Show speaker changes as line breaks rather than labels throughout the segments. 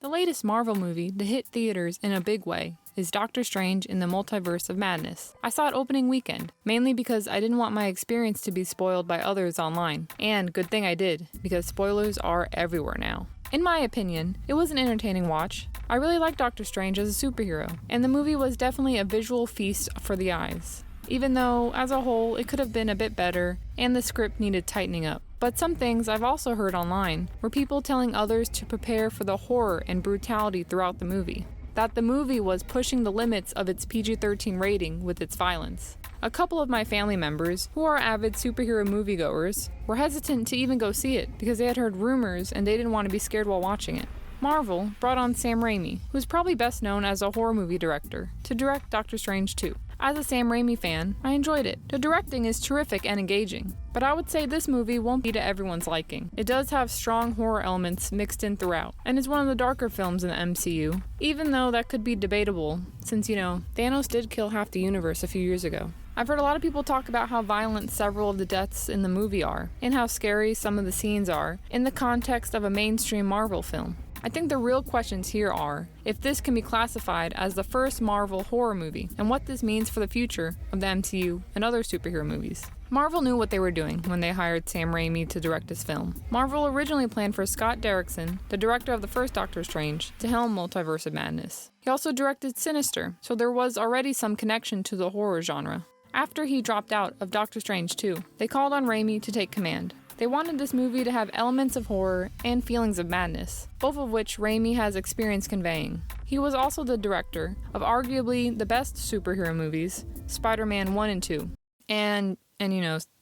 The latest Marvel movie to hit theaters in a big way is Doctor Strange in the Multiverse of Madness. I saw it opening weekend, mainly because I didn't want my experience to be spoiled by others online. And good thing I did, because spoilers are everywhere now. In my opinion, it was an entertaining watch. I really like Doctor Strange as a superhero, and the movie was definitely a visual feast for the eyes. Even though, as a whole, it could have been a bit better, and the script needed tightening up. But some things I've also heard online were people telling others to prepare for the horror and brutality throughout the movie. That the movie was pushing the limits of its PG-13 rating with its violence. A couple of my family members, who are avid superhero moviegoers, were hesitant to even go see it because they had heard rumors and they didn't want to be scared while watching it. Marvel brought on Sam Raimi, who's probably best known as a horror movie director, to direct Doctor Strange 2. As a Sam Raimi fan, I enjoyed it. The directing is terrific and engaging, but I would say this movie won't be to everyone's liking. It does have strong horror elements mixed in throughout, and is one of the darker films in the MCU, even though that could be debatable, since, Thanos did kill half the universe a few years ago. I've heard a lot of people talk about how violent several of the deaths in the movie are, and how scary some of the scenes are, in the context of a mainstream Marvel film. I think the real questions here are if this can be classified as the first Marvel horror movie, and what this means for the future of the MCU and other superhero movies. Marvel knew what they were doing when they hired Sam Raimi to direct this film. Marvel originally planned for Scott Derrickson, the director of the first Doctor Strange, to helm Multiverse of Madness. He also directed Sinister, so there was already some connection to the horror genre. After he dropped out of Doctor Strange 2, they called on Raimi to take command. They wanted this movie to have elements of horror and feelings of madness, both of which Raimi has experience conveying. He was also the director of arguably the best superhero movies, Spider-Man 1 and 2, and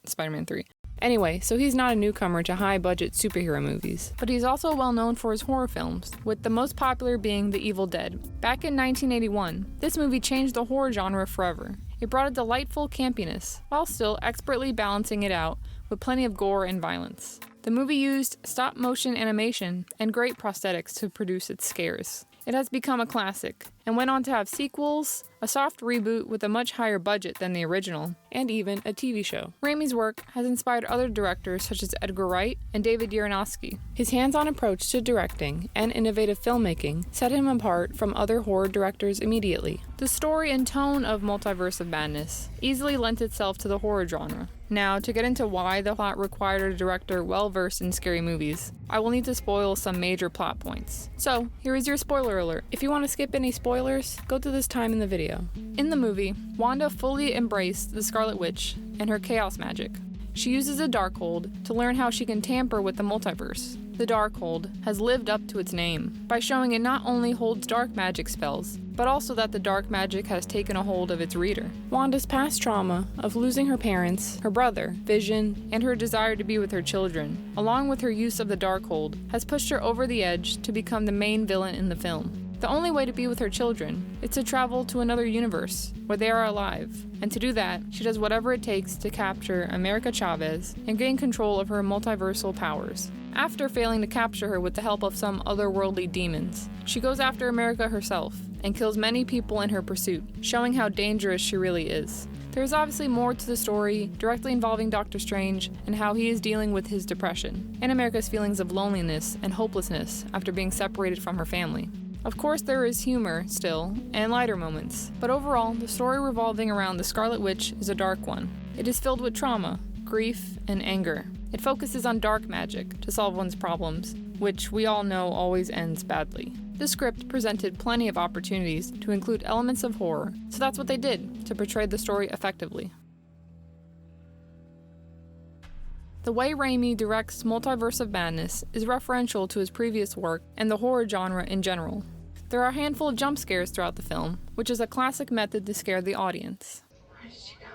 Spider-Man 3. Anyway, so he's not a newcomer to high-budget superhero movies, but he's also well known for his horror films, with the most popular being The Evil Dead. Back in 1981, this movie changed the horror genre forever. It brought a delightful campiness, while still expertly balancing it out with plenty of gore and violence. The movie used stop-motion animation and great prosthetics to produce its scares. It has become a classic, and went on to have sequels, a soft reboot with a much higher budget than the original, and even a TV show. Raimi's work has inspired other directors such as Edgar Wright and David Aronofsky. His hands-on approach to directing and innovative filmmaking set him apart from other horror directors immediately. The story and tone of Multiverse of Madness easily lent itself to the horror genre. Now, to get into why the plot required a director well-versed in scary movies, I will need to spoil some major plot points. So, here is your spoiler alert. If you want to skip any spoilers, go to this time in the video. In the movie, Wanda fully embraced the Scarlet Witch and her chaos magic. She uses a Darkhold to learn how she can tamper with the multiverse. The Darkhold has lived up to its name by showing it not only holds dark magic spells, but also that the dark magic has taken a hold of its reader. Wanda's past trauma of losing her parents, her brother, Vision, and her desire to be with her children, along with her use of the Darkhold, has pushed her over the edge to become the main villain in the film. The only way to be with her children is to travel to another universe where they are alive, and to do that, she does whatever it takes to capture America Chavez and gain control of her multiversal powers. After failing to capture her with the help of some otherworldly demons, she goes after America herself and kills many people in her pursuit, showing how dangerous she really is. There is obviously more to the story directly involving Doctor Strange and how he is dealing with his depression, and America's feelings of loneliness and hopelessness after being separated from her family. Of course, there is humor still, and lighter moments, but overall, the story revolving around the Scarlet Witch is a dark one. It is filled with trauma, grief, and anger. It focuses on dark magic to solve one's problems, which we all know always ends badly. The script presented plenty of opportunities to include elements of horror, so that's what they did to portray the story effectively. The way Raimi directs Multiverse of Madness is referential to his previous work and the horror genre in general. There are a handful of jump scares throughout the film, which is a classic method to scare the audience.
Where did she go?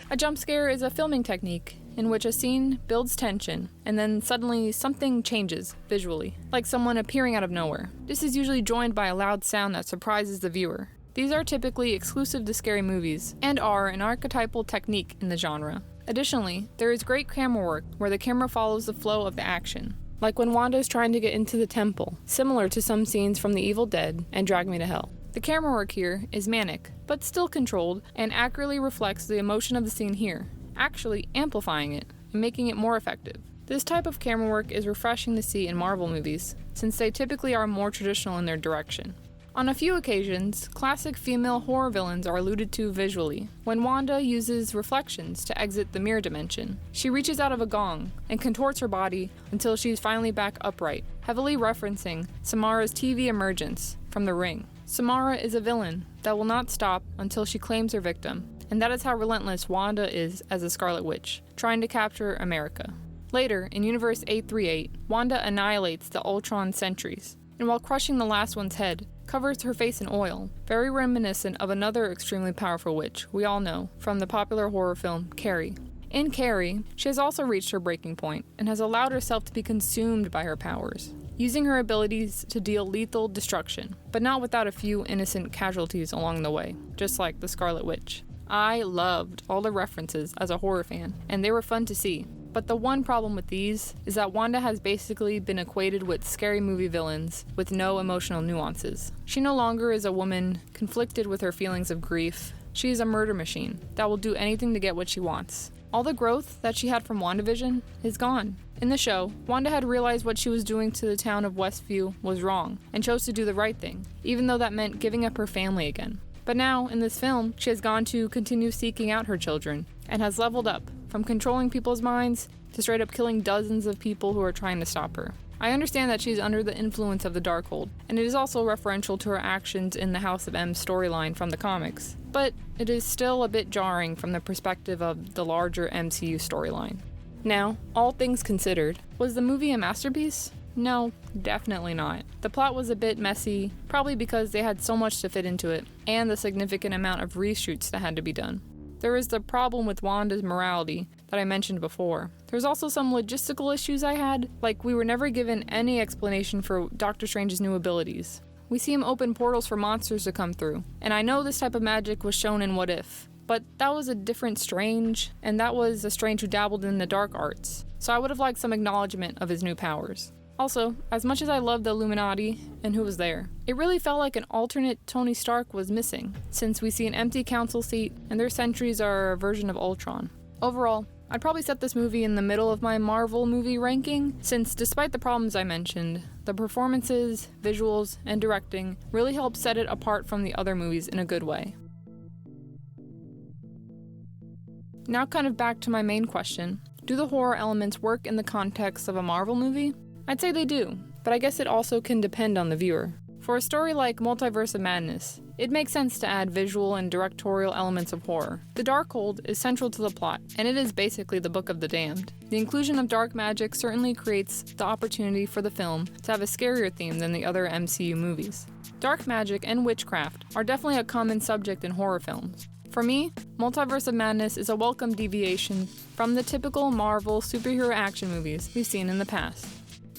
A jump scare is a filming technique in which a scene builds tension and then suddenly something changes visually, like someone appearing out of nowhere. This is usually joined by a loud sound that surprises the viewer. These are typically exclusive to scary movies and are an archetypal technique in the genre. Additionally, there is great camera work where the camera follows the flow of the action, like when Wanda is trying to get into the temple, similar to some scenes from The Evil Dead and Drag Me to Hell. The camera work here is manic, but still controlled, and accurately reflects the emotion of the scene here. actually amplifying it and making it more effective. This type of camera work is refreshing to see in Marvel movies, since they typically are more traditional in their direction. On a few occasions, classic female horror villains are alluded to visually, when Wanda uses reflections to exit the mirror dimension. She reaches out of a gong and contorts her body until she's finally back upright, heavily referencing Samara's TV emergence from The Ring. Samara is a villain that will not stop until she claims her victim, and that is how relentless Wanda is as a Scarlet Witch, trying to capture America. Later, in Universe 838, Wanda annihilates the Ultron sentries, and while crushing the last one's head, covers her face in oil, very reminiscent of another extremely powerful witch we all know from the popular horror film Carrie. In Carrie, she has also reached her breaking point and has allowed herself to be consumed by her powers, using her abilities to deal lethal destruction, but not without a few innocent casualties along the way, just like the Scarlet Witch. I loved all the references as a horror fan, and they were fun to see. But the one problem with these is that Wanda has basically been equated with scary movie villains with no emotional nuances. She no longer is a woman conflicted with her feelings of grief. She is a murder machine that will do anything to get what she wants. All the growth that she had from WandaVision is gone. In the show, Wanda had realized what she was doing to the town of Westview was wrong and chose to do the right thing, even though that meant giving up her family again. But now, in this film, she has gone to continue seeking out her children and has leveled up, from controlling people's minds to straight up killing dozens of people who are trying to stop her. I understand that she's under the influence of the Darkhold, and it is also referential to her actions in the House of M storyline from the comics, but it is still a bit jarring from the perspective of the larger MCU storyline. Now, all things considered, was the movie a masterpiece? No, definitely not. The plot was a bit messy, probably because they had so much to fit into it, and the significant amount of reshoots that had to be done. There is the problem with Wanda's morality that I mentioned before. There's also some logistical issues I had, like we were never given any explanation for Doctor Strange's new abilities. We see him open portals for monsters to come through, and I know this type of magic was shown in What If, but that was a different Strange, and that was a Strange who dabbled in the dark arts, so I would have liked some acknowledgement of his new powers. Also, as much as I loved the Illuminati and who was there, it really felt like an alternate Tony Stark was missing, since we see an empty council seat and their sentries are a version of Ultron. Overall, I'd probably set this movie in the middle of my Marvel movie ranking, since despite the problems I mentioned, the performances, visuals, and directing really helped set it apart from the other movies in a good way. Now kind of back to my main question, do the horror elements work in the context of a Marvel movie? I'd say they do, but I guess it also can depend on the viewer. For a story like Multiverse of Madness, it makes sense to add visual and directorial elements of horror. The Darkhold is central to the plot, and it is basically the Book of the Damned. The inclusion of dark magic certainly creates the opportunity for the film to have a scarier theme than the other MCU movies. Dark magic and witchcraft are definitely a common subject in horror films. For me, Multiverse of Madness is a welcome deviation from the typical Marvel superhero action movies we've seen in the past.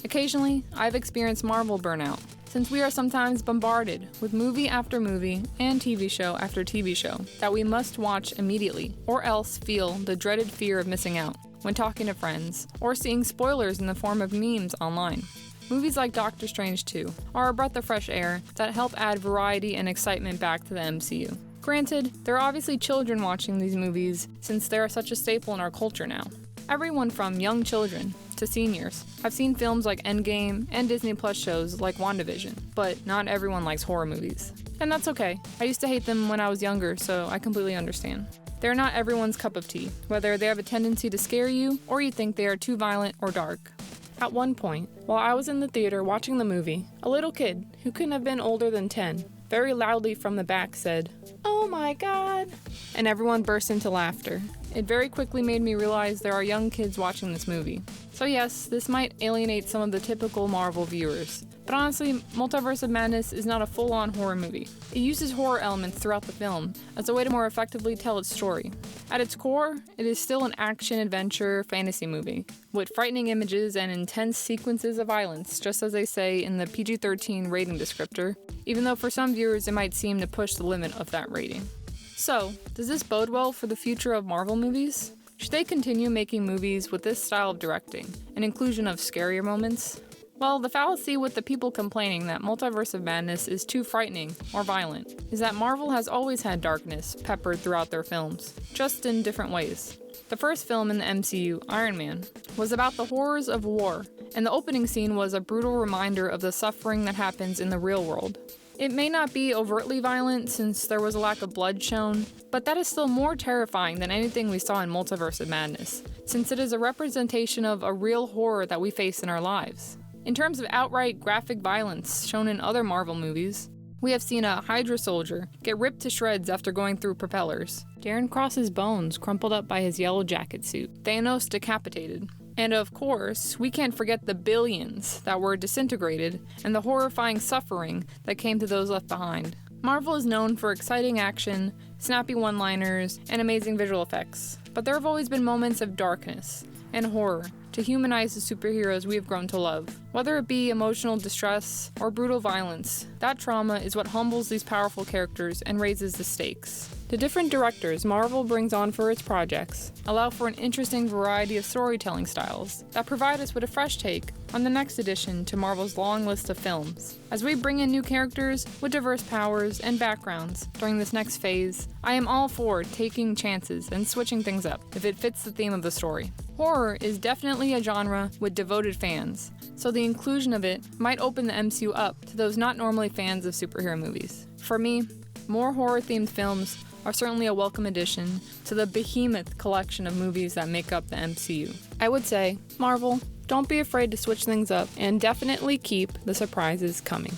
Occasionally, I've experienced Marvel burnout, since we are sometimes bombarded with movie after movie and TV show after TV show that we must watch immediately, or else feel the dreaded fear of missing out when talking to friends, or seeing spoilers in the form of memes online. Movies like Doctor Strange 2 are a breath of fresh air that help add variety and excitement back to the MCU. Granted, there are obviously children watching these movies since they are such a staple in our culture now. Everyone from young children to seniors have seen films like Endgame and Disney Plus shows like WandaVision, but not everyone likes horror movies. And that's okay. I used to hate them when I was younger, so I completely understand. They're not everyone's cup of tea, whether they have a tendency to scare you or you think they are too violent or dark. At one point, while I was in the theater watching the movie, a little kid, who couldn't have been older than 10, very loudly from the back said, "Oh my God," and everyone burst into laughter. It very quickly made me realize there are young kids watching this movie. So yes, this might alienate some of the typical Marvel viewers. But honestly, Multiverse of Madness is not a full-on horror movie. It uses horror elements throughout the film as a way to more effectively tell its story. At its core, it is still an action-adventure fantasy movie, with frightening images and intense sequences of violence, just as they say in the PG-13 rating descriptor, even though for some viewers it might seem to push the limit of that rating. So, does this bode well for the future of Marvel movies? Should they continue making movies with this style of directing, and inclusion of scarier moments? Well, the fallacy with the people complaining that Multiverse of Madness is too frightening or violent is that Marvel has always had darkness peppered throughout their films, just in different ways. The first film in the MCU, Iron Man, was about the horrors of war, and the opening scene was a brutal reminder of the suffering that happens in the real world. It may not be overtly violent since there was a lack of blood shown, but that is still more terrifying than anything we saw in Multiverse of Madness, since it is a representation of a real horror that we face in our lives. In terms of outright graphic violence shown in other Marvel movies, we have seen a Hydra soldier get ripped to shreds after going through propellers, Darren Cross's bones crumpled up by his yellow jacket suit, Thanos decapitated, and of course, we can't forget the billions that were disintegrated and the horrifying suffering that came to those left behind. Marvel is known for exciting action, snappy one-liners, and amazing visual effects, but there have always been moments of darkness and horror to humanize the superheroes we have grown to love. Whether it be emotional distress or brutal violence, that trauma is what humbles these powerful characters and raises the stakes. The different directors Marvel brings on for its projects allow for an interesting variety of storytelling styles that provide us with a fresh take on the next addition to Marvel's long list of films. As we bring in new characters with diverse powers and backgrounds during this next phase, I am all for taking chances and switching things up if it fits the theme of the story. Horror is definitely a genre with devoted fans, so the inclusion of it might open the MCU up to those not normally fans of superhero movies. For me, more horror-themed films are certainly a welcome addition to the behemoth collection of movies that make up the MCU. I would say, Marvel, don't be afraid to switch things up and definitely keep the surprises coming.